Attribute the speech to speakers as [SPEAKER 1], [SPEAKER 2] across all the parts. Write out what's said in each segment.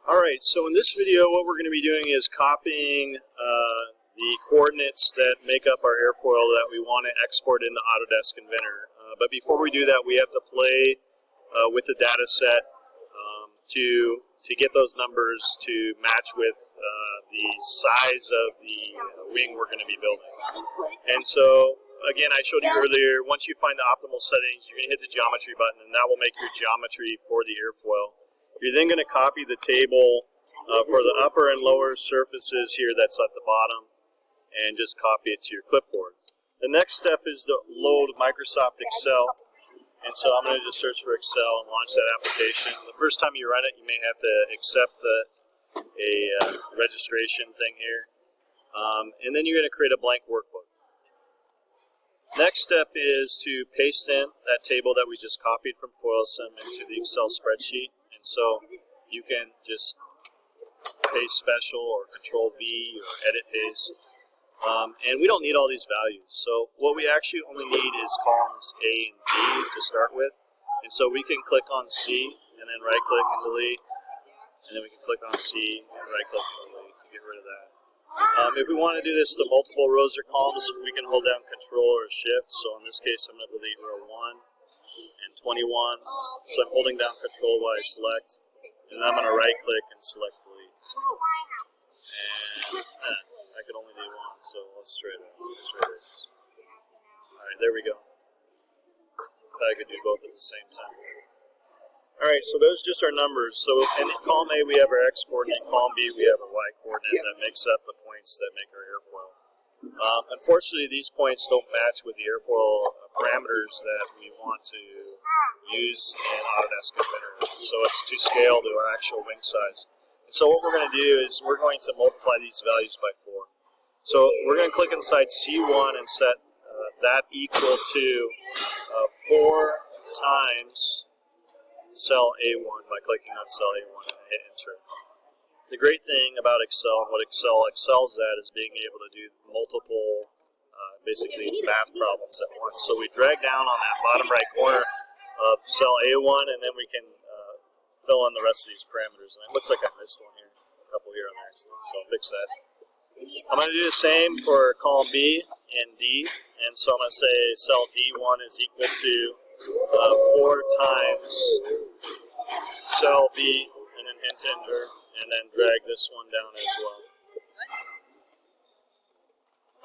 [SPEAKER 1] Alright, so in this video what we're going to be doing is copying the coordinates that make up our airfoil that we want to export into Autodesk Inventor. But before we do that, we have to play with the data set to get those numbers to match with the size of the wing we're going to be building. And so, again, I showed you earlier, once you find the optimal settings, you're going to hit the geometry button, and that will make your geometry for the airfoil. You're then going to copy the table for the upper and lower surfaces here that's at the bottom, and just copy it to your clipboard. The next step is to load Microsoft Excel. And so I'm going to just search for Excel and launch that application. The first time you run it, you may have to accept a registration thing here. And then you're going to create a blank workbook. Next step is to paste in that table that we just copied from FOILSIM into the Excel spreadsheet. And so you can just paste special or Control V or edit paste. And we don't need all these values. So what we actually only need is columns A and B to start with. And so we can click on C and then right click and delete. And then we can click on C and right click and delete to get rid of that. If we want to do this to multiple rows or columns, we can hold down Control or Shift. So in this case, I'm going to delete row 1 and 21. So I'm holding down Control while I select. And then I'm going to right click and select delete. And I could only do one, so let's try that. Let's try this. Alright, there we go. I could do both at the same time. Alright, so those just are numbers. So in column A we have our X coordinate, in column B we have a Y coordinate that makes up the points that make our airfoil. Unfortunately, these points don't match with the airfoil parameters that we want to use in Autodesk Inventor. So it's to scale to our actual wing size. So what we're going to do is we're going to multiply these values by 4. So we're going to click inside C1 and set that equal to 4 times cell A1 by clicking on cell A1 and hit enter. The great thing about Excel and what Excel excels at is being able to do multiple basically math problems at once. So we drag down on that bottom right corner of cell A1 and then we can fill in the rest of these parameters. And it looks like I missed one here, a couple here on accident, so I'll fix that. I'm going to do the same for column B and D, and so I'm going to say cell D1 is equal to 4 times cell B, and then hit enter, and then drag this one down as well.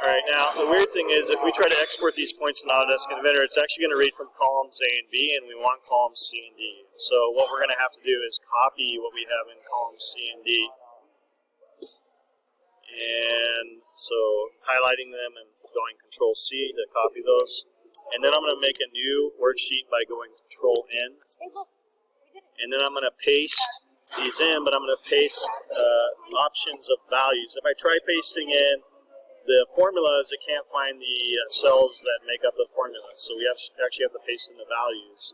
[SPEAKER 1] Alright, now the weird thing is if we try to export these points in Autodesk Inventor, it's actually going to read from columns A and B, and we want columns C and D. So what we're going to have to do is copy what we have in columns C and D. And so highlighting them and going Control C to copy those. And then I'm going to make a new worksheet by going Control N. And then I'm going to paste these in, but I'm going to paste options of values. If I try pasting in the formulas, it can't find the cells that make up the formula. So we actually have to paste in the values.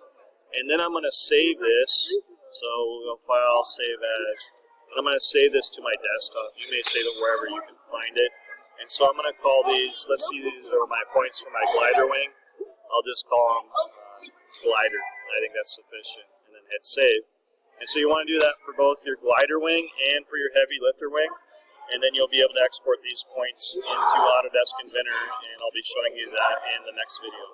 [SPEAKER 1] And then I'm going to save this. So we'll go File, Save As. And I'm going to save this to my desktop. You may save it wherever you can find it. And so I'm going to call these, let's see, these are my points for my glider wing. I'll just call them glider. I think that's sufficient. And then hit Save. And so you want to do that for both your glider wing and for your heavy lifter wing. And then you'll be able to export these points into Autodesk Inventor, and I'll be showing you that in the next video.